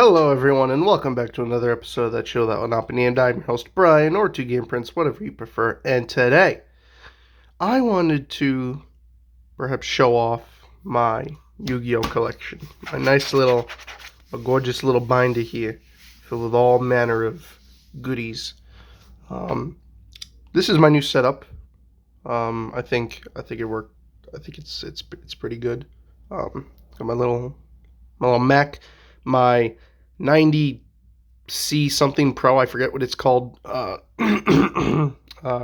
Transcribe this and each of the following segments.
Hello everyone and welcome back to another episode of that show that will not be named. I'm your host Brian, or 2Game Prince, whatever you prefer, and today I wanted to perhaps show off my Yu-Gi-Oh collection. My nice little, a gorgeous little binder here filled with all manner of goodies. This is my new setup. I think it worked. I think it's pretty good. Got my little Mac, my 90C something Pro, I forget what it's called,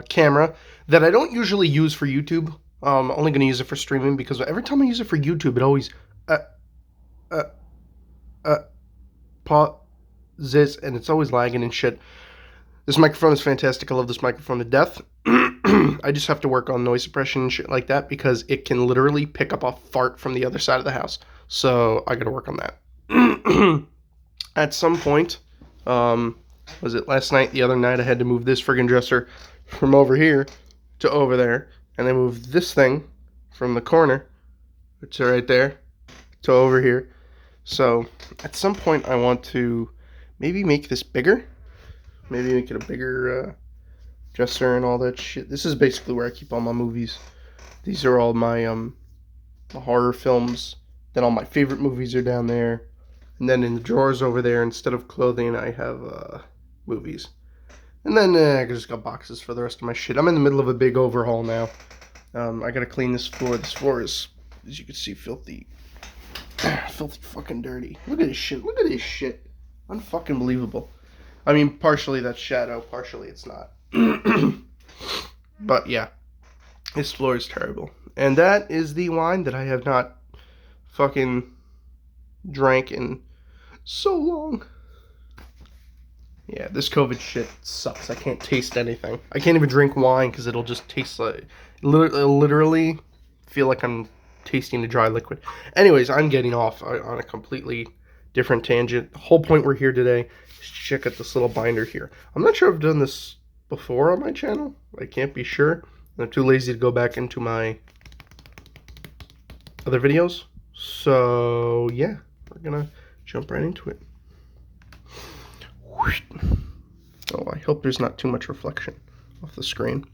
camera that I don't usually use for YouTube. I'm only going to use it for streaming because every time I use it for YouTube, it always pauses and it's always lagging and shit. This microphone is fantastic. I love this microphone to death. I just have to work on noise suppression and shit like that because it can literally pick up a fart from the other side of the house. So I got to work on that. At some point, was it last night, the other night, I had to move this friggin' dresser from over here to over there, and I moved this thing from the corner, which is right there, to over here. So at some point I want to maybe make this bigger, maybe make it a bigger dresser and all that shit. This is basically where I keep all my movies. These are all my horror films. Then all my favorite movies are down there. And then in the drawers over there, instead of clothing, I have movies. And then I just got boxes for the rest of my shit. I'm in the middle of a big overhaul now. I gotta clean this floor. This floor is, as you can see, filthy. Filthy fucking dirty. Look at this shit. Look at this shit. Unfucking believable. I mean, partially that's shadow, partially it's not. But yeah, this floor is terrible. And that is the wine that I have not fucking drank in so long. Yeah, this COVID shit sucks. I can't taste anything. I can't even drink wine because it'll just taste like, literally feel like I'm tasting a dry liquid. Anyways, I'm getting off on a completely different tangent. The whole point we're here today is to check out this little binder here. I'm not sure I've done this before on my channel. I can't be sure. I'm too lazy to go back into my other videos. So yeah, we're gonna jump right into it. Oh, I hope there's not too much reflection off the screen.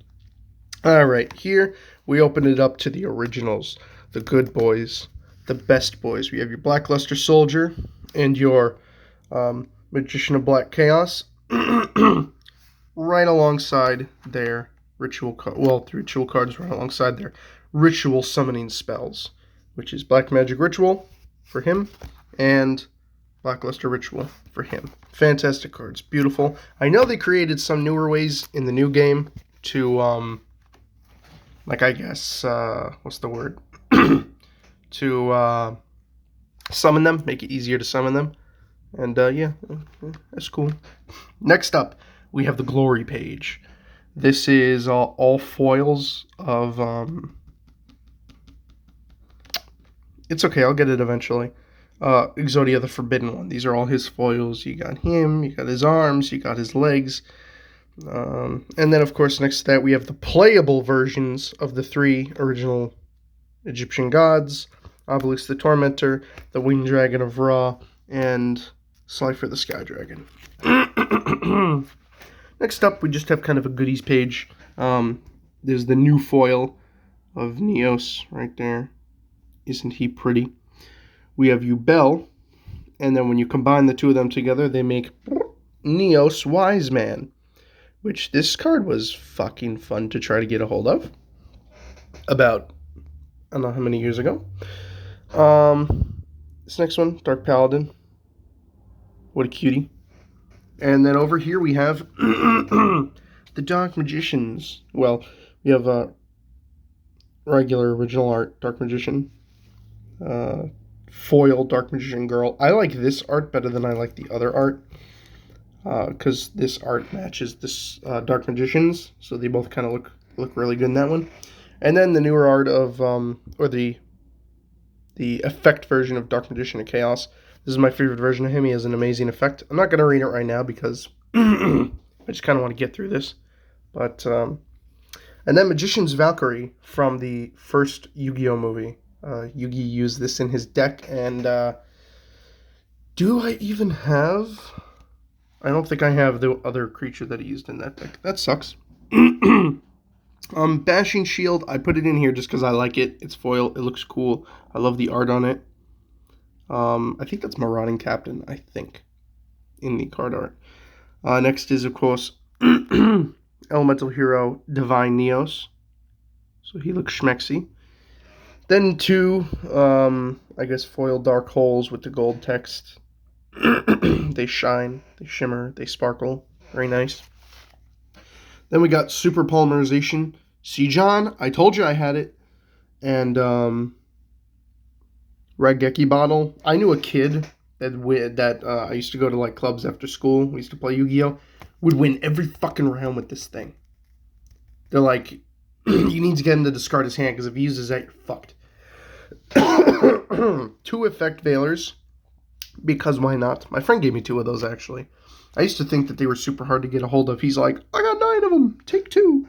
Alright, here we open it up to the originals, the good boys, the best boys. We have your Blackluster Soldier and your Magician of Black Chaos right alongside their ritual ritual cards right alongside their ritual summoning spells, which is Black Magic Ritual for him and Blackluster Ritual for him. Fantastic cards. Beautiful. I know they created some newer ways in the new game to, like, I guess, what's the word? To summon them, make it easier to summon them. And, yeah, that's cool. Next up, we have the Glory page. This is all foils of, it's okay, I'll get it eventually. Exodia the Forbidden One. These are all his foils. You got him, you got his arms, you got his legs. And then, of course, next to that, we have the playable versions of the three original Egyptian gods. Obelisk the Tormentor, the Winged Dragon of Ra, and Slifer the Sky Dragon. Next up, we just have kind of a goodies page. There's the new foil of Neos right there. Isn't he pretty? We have Ubel, and then when you combine the two of them together, they make Neos Wise Man, which this card was fucking fun to try to get a hold of. About, I don't know how many years ago. This next one, Dark Paladin. What a cutie. And then over here we have the Dark Magicians. Well, we have regular original art Dark Magician. Foil Dark Magician Girl. I like this art better than I like the other art. Because this art matches this Dark Magicians. So they both kind of look really good in that one. And then the newer art of, or the effect version of Dark Magician of Chaos. This is my favorite version of him. He has an amazing effect. I'm not going to read it right now because I just kind of want to get through this. But, and then Magician's Valkyrie from the first Yu-Gi-Oh movie. Yugi used this in his deck, and Do I even have... I don't think I have the other creature that he used in that deck. That sucks. Bashing Shield, I put it in here just because I like it. It's foil. It looks cool. I love the art on it. I think that's Marauding Captain, I think, in the card art. Next is, of course, Elemental Hero Divine Neos. So he looks schmexy. Then two, I guess, foil Dark Holes with the gold text. They shine, they shimmer, they sparkle. Very nice. Then we got Super Polymerization. See, John, I told you I had it. And Raigeki Bottle. I knew a kid that I used to go to like clubs after school. We used to play Yu-Gi-Oh! Would win every fucking round with this thing. They're like, you need to get him to discard his hand because if he uses that, you're fucked. 2 Effect Veilers. Because why not? My friend gave me 2 of those, actually. I used to think that they were super hard to get a hold of. He's like, I got 9 of them. Take 2.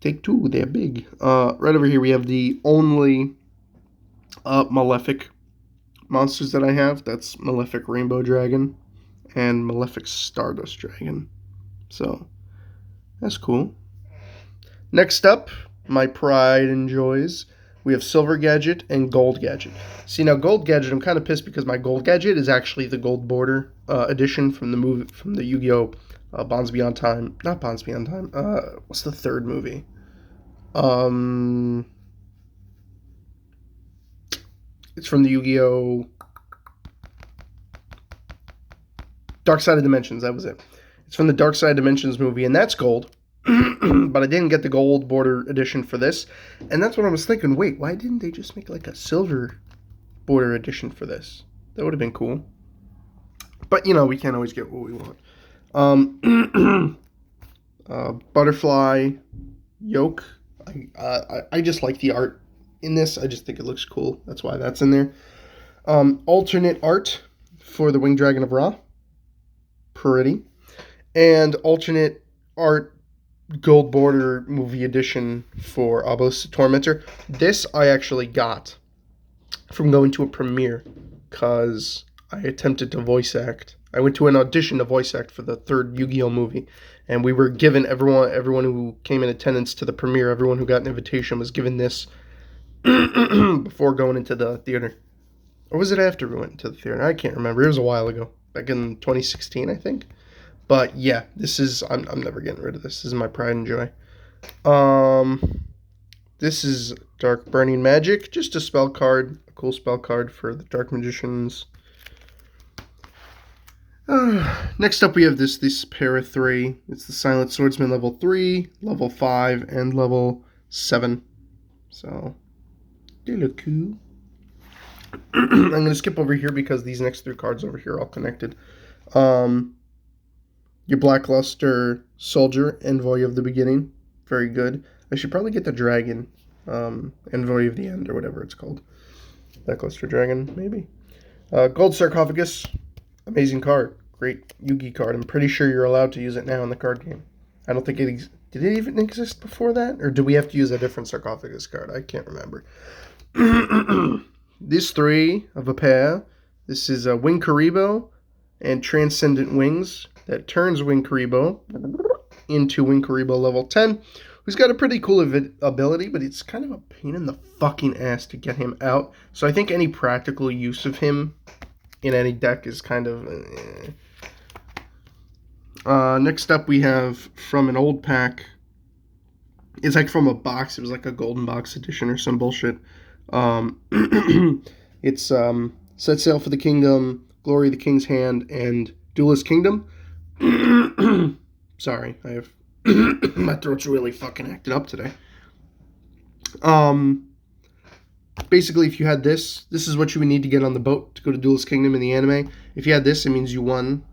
Take 2. They're big. Right over here, we have the only Malefic monsters that I have. That's Malefic Rainbow Dragon and Malefic Stardust Dragon. So, that's cool. Next up, my pride and joys. We have Silver Gadget and Gold Gadget. See, now Gold Gadget, I'm kind of pissed because my Gold Gadget is actually the Gold Border edition from the movie, from the Yu-Gi-Oh! Bonds Beyond Time. Not Bonds Beyond Time. What's the third movie? It's from the Yu-Gi-Oh! Dark Side of Dimensions. That was it. It's from the Dark Side of Dimensions movie, and that's gold. But I didn't get the gold border edition for this. And that's what I was thinking. Wait, why didn't they just make like a silver border edition for this? That would have been cool. But, you know, we can't always get what we want. Butterfly Yoke. I just like the art in this. I just think it looks cool. That's why that's in there. Alternate art for the Winged Dragon of Ra. Pretty. And alternate art gold border movie edition for Obelisk the Tormentor. This I actually got from going to a premiere because I attempted to voice act. I went to an audition to voice act for the third Yu-Gi-Oh! Movie, and we were given, everyone who came in attendance to the premiere, everyone who got an invitation was given this before going into the theater. Or was it after we went to the theater? I can't remember. It was a while ago. Back in 2016, I think. But yeah, this is, I'm never getting rid of this. This is my pride and joy. This is Dark Burning Magic. Just a spell card. A cool spell card for the Dark Magicians. Next up we have this pair of 3. It's the Silent Swordsman level 3, level 5, and level 7. So, they look cool. I'm going to skip over here because these next 3 cards over here are all connected. Your Blackluster Soldier, Envoy of the Beginning. Very good. I should probably get the Dragon, Envoy of the End, or whatever it's called. Blackluster Dragon, maybe. Gold Sarcophagus. Amazing card. Great Yugi card. I'm pretty sure you're allowed to use it now in the card game. I don't think it... Did it even exist before that? Or do we have to use a different Sarcophagus card? I can't remember. These 3 of a pair. This is Wing Karibo and Transcendent Wings. That turns Wing Karibo into Wing Karibo level 10, who's got a pretty cool ability, but it's kind of a pain in the fucking ass to get him out. So I think any practical use of him in any deck is kind of... Next up we have from an old pack. It's like from a box. It was like a golden box edition or some bullshit. It's Set Sail for the Kingdom, Glory of the King's Hand, and Duelist Kingdom. Sorry, I have my throat's really fucking acting up today. Basically, if you had this is what you would need to get on the boat to go to Duelist Kingdom in the anime. If you had this, it means you won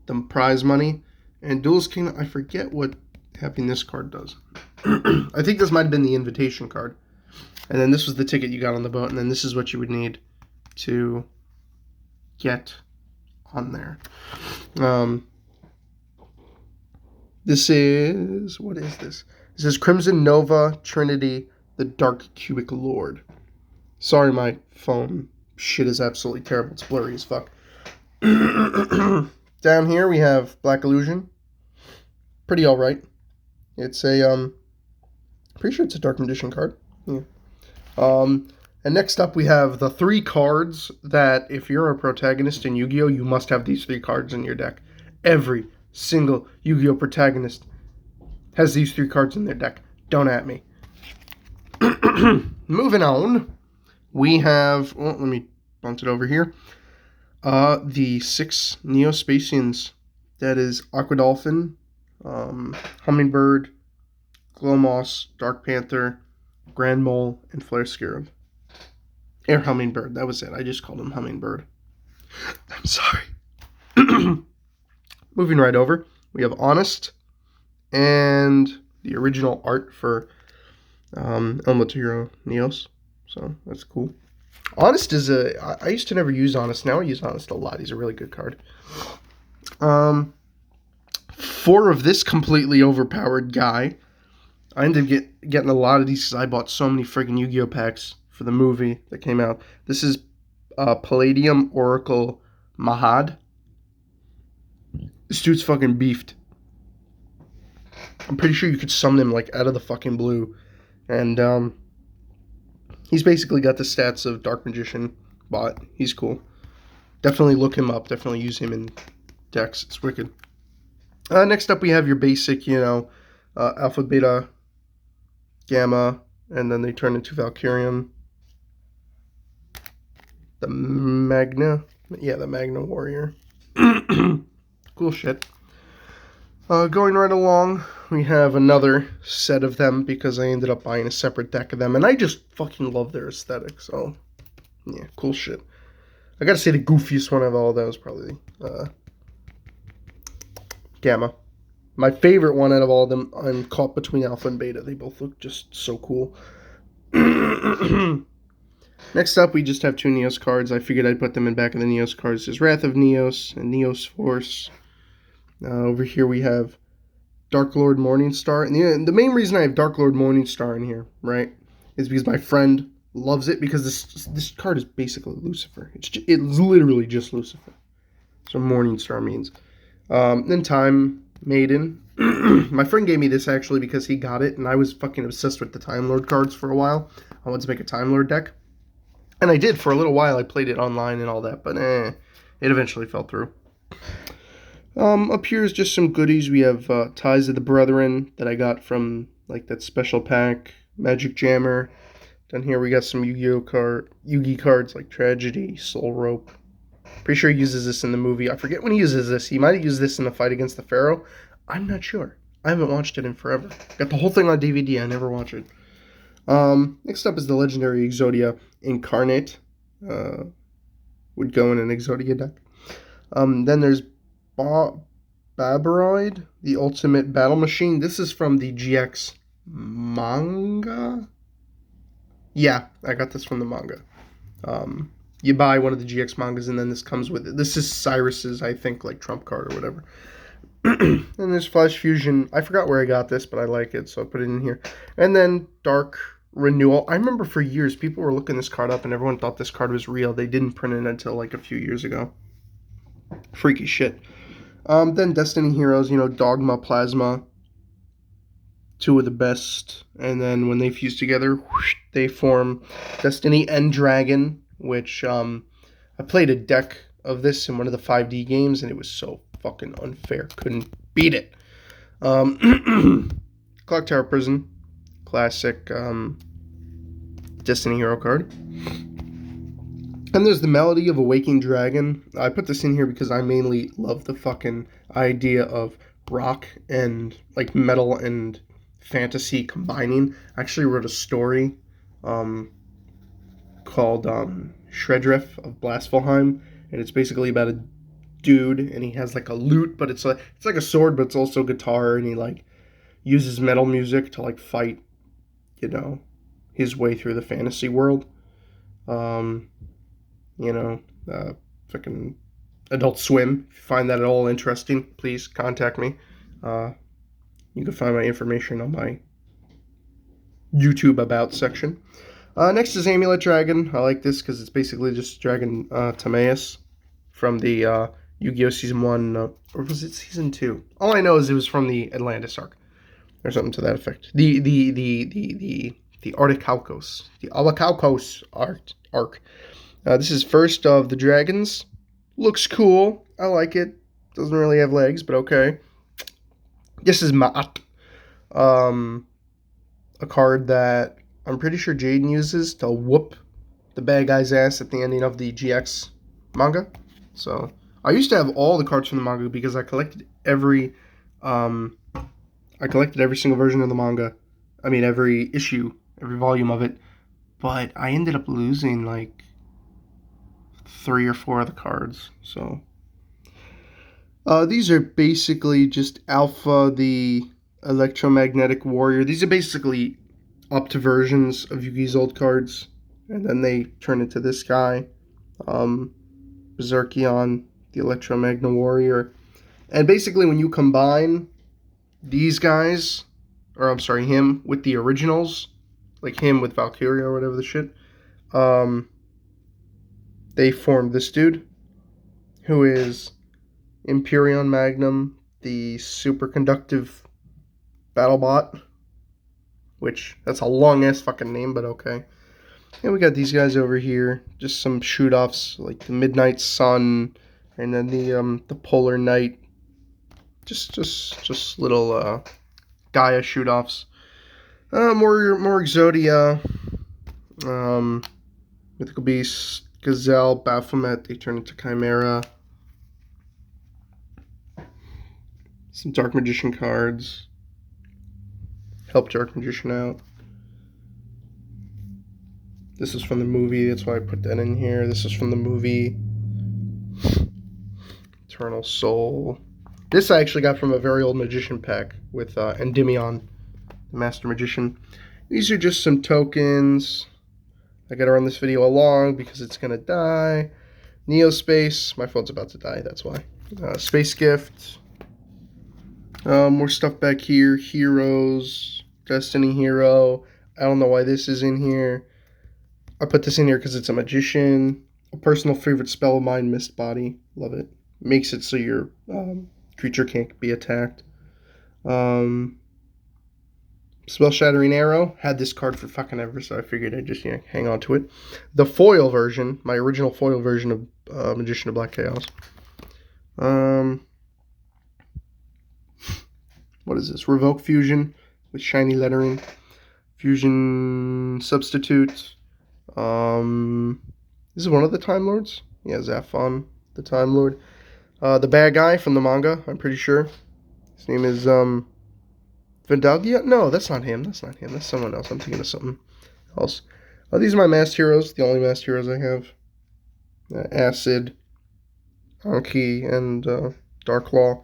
the prize money. And Duelist Kingdom, I forget what having this card does. I think this might have been the invitation card. And then this was the ticket you got on the boat, and then this is what you would need to get on there. This is... What is this? This is Crimson Nova Trinity, the Dark Cubic Lord. Sorry, my phone shit is absolutely terrible. It's blurry as fuck. Down here we have Black Illusion. Pretty alright. It's a, pretty sure it's a Dark Magician card. Yeah. And next up we have the 3 cards that if you're a protagonist in Yu-Gi-Oh! You must have these 3 cards in your deck. Every single Yu-Gi-Oh! Protagonist has these 3 cards in their deck. Don't at me. Moving on, we have, well, let me bounce it over here. The 6 Neospacians. That is Aqua Dolphin, Hummingbird, Glomoss, Dark Panther, Grand Mole, and Flare Scarab. Air Hummingbird, that was it. I just called him Hummingbird. I'm sorry. Moving right over, we have Honest and the original art for Amulet Dragon Neos. So that's cool. Honest is I used to never use Honest. Now I use Honest a lot. He's a really good card. 4 of this completely overpowered guy. I ended up getting a lot of these because I bought so many freaking Yu-Gi-Oh packs for the movie that came out. This is Palladium Oracle Mahad. This dude's fucking beefed. I'm pretty sure you could summon him like out of the fucking blue. And he's basically got the stats of Dark Magician, but he's cool. Definitely look him up. Definitely use him in decks. It's wicked. Next up we have your basic, Alpha, Beta, Gamma, and then they turn into Valkyrian. The Magna. Yeah, the Magna Warrior. Cool shit. Going right along, we have another set of them because I ended up buying a separate deck of them, and I just fucking love their aesthetic, so yeah, cool shit. I gotta say the goofiest one of all those probably Gamma. My favorite one out of all of them, I'm caught between Alpha and Beta. They both look just so cool. Next up, we just have 2 Neos cards. I figured I'd put them in back of the Neos cards. There's Wrath of Neos and Neos Force. Over here we have Dark Lord Morningstar. And the main reason I have Dark Lord Morningstar in here, right, is because my friend loves it because this card is basically Lucifer. It's literally just Lucifer. So Morningstar means. Then Time Maiden. My friend gave me this actually because he got it, and I was fucking obsessed with the Time Lord cards for a while. I wanted to make a Time Lord deck. And I did for a little while. I played it online and all that, but it eventually fell through. Up here is just some goodies. We have Ties of the Brethren that I got from like that special pack, Magic Jammer. Down here we got some Yu-Gi cards like Tragedy, Soul Rope. Pretty sure he uses this in the movie. I forget when he uses this. He might have used this in the fight against the Pharaoh. I'm not sure. I haven't watched it in forever. Got the whole thing on DVD. I never watched it. Next up is the legendary Exodia Incarnate. Would go in an Exodia deck. Then there's Babroid, the Ultimate Battle Machine. This is from the GX manga. Yeah, I got this from the manga. You buy one of the GX mangas and then this comes with it. This is Cyrus's, I think, like trump card or whatever. And there's Flash Fusion. I forgot where I got this, but I like it, so I put it in here. And then Dark Renewal. I remember for years people were looking this card up and everyone thought this card was real. They didn't print it until like a few years ago. Freaky shit. Then Destiny Heroes, Dogma, Plasma. 2 of the best. And then when they fuse together, whoosh, they form Destiny and Dragon, which I played a deck of this in one of the 5D games, and it was so fucking unfair. Couldn't beat it. Clock Tower Prison. Classic Destiny Hero card. And there's the Melody of a Waking Dragon. I put this in here because I mainly love the fucking idea of rock and like metal and fantasy combining. I actually wrote a story called Shreddriff of Blastvalheim, and it's basically about a dude and he has like a lute, but it's like a sword, but it's also guitar, and he like uses metal music to like fight, his way through the fantasy world. Fucking Adult Swim. If you find that at all interesting, please contact me. You can find my information on my YouTube About section. Next is Amulet Dragon. I like this because it's basically just Dragon Timaeus from the Yu-Gi-Oh! Season 1, or was it Season 2? All I know is it was from the Atlantis arc, or something to that effect. The Articalcos. The Articalcos arc. This is first of the dragons. Looks cool. I like it. Doesn't really have legs, but okay. This is Mahad. A card that I'm pretty sure Jaden uses to whoop the bad guy's ass at the ending of the GX manga. So I used to have all the cards from the manga because I collected every single version of the manga. I mean every issue, every volume of it. But I ended up losing like 3 or 4 of the cards. So these are basically just Alpha, the Electromagnetic Warrior. These are basically up to versions of Yugi's old cards, and then they turn into this guy, Berserkion, the Electromagnetic Warrior. And basically when you combine these guys, or I'm sorry, him with the originals, like him with Valkyrie or whatever the shit, they formed this dude, who is Imperion Magnum, the superconductive BattleBot, which, that's a long-ass fucking name, but okay. And we got these guys over here, just some shoot-offs, like the Midnight Sun, and then the Polar Night, just little Gaia shoot-offs. More Exodia, Mythical Beast, Gazelle, Baphomet, they turn into Chimera. Some Dark Magician cards. Help Dark Magician out. This is from the movie, that's why I put that in here. This is from the movie. Eternal Soul. This I actually got from a very old Magician pack with Endymion, the Master Magician. These are just some tokens. I gotta run this video along because it's gonna die. Neospace. My phone's about to die, that's why. Space Gift. More stuff back here. Heroes. Destiny Hero. I don't know why this is in here. I put this in here because it's a magician. A personal favorite spell of mine, Mist Body. Love it. Makes it so your creature can't be attacked. Spell Shattering Arrow. Had this card for fucking ever, so I figured I'd just hang on to it. The foil version, my original foil version of Magician of Black Chaos. What is this? Revoke Fusion with shiny lettering. Fusion Substitute. This is one of the Time Lords. Yeah, Zaphon, the Time Lord. The bad guy from the manga, I'm pretty sure. His name is Vendalia? No, that's not him. That's someone else. I'm thinking of something else. These are my masked heroes. The only masked heroes I have. Acid, Anki, and Darklaw.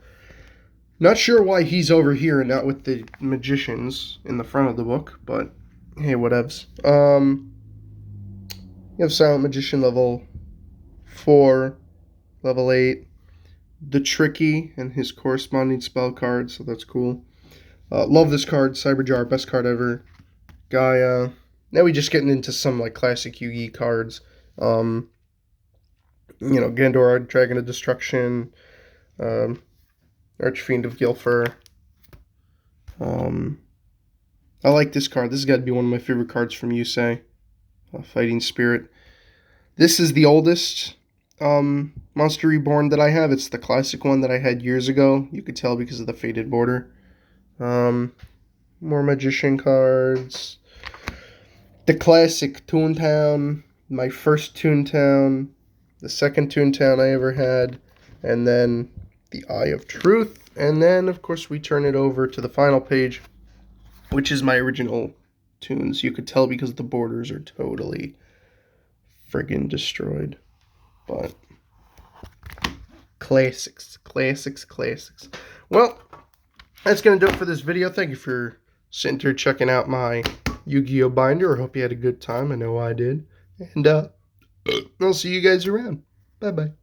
Not sure why he's over here and not with the magicians in the front of the book, but hey, whatevs. You have Silent Magician level 4, level 8, the Tricky and his corresponding spell card, so that's cool. Love this card, Cyberjar, best card ever. Gaia. Now we just getting into some like classic Yu-Gi cards. Gandor, Dragon of Destruction, Archfiend of Gilfer. I like this card. This has got to be one of my favorite cards from Yusei. Fighting Spirit. This is the oldest Monster Reborn that I have. It's the classic one that I had years ago. You could tell because of the faded border. More Magician cards. The classic Toontown. My first Toontown. The second Toontown I ever had. And then the Eye of Truth. And then, of course, we turn it over to the final page, which is my original tunes. You could tell because the borders are totally friggin' destroyed. But classics. Well, that's going to do it for this video. Thank you for sitting here checking out my Yu-Gi-Oh! Binder. I hope you had a good time. I know I did. And I'll see you guys around. Bye-bye.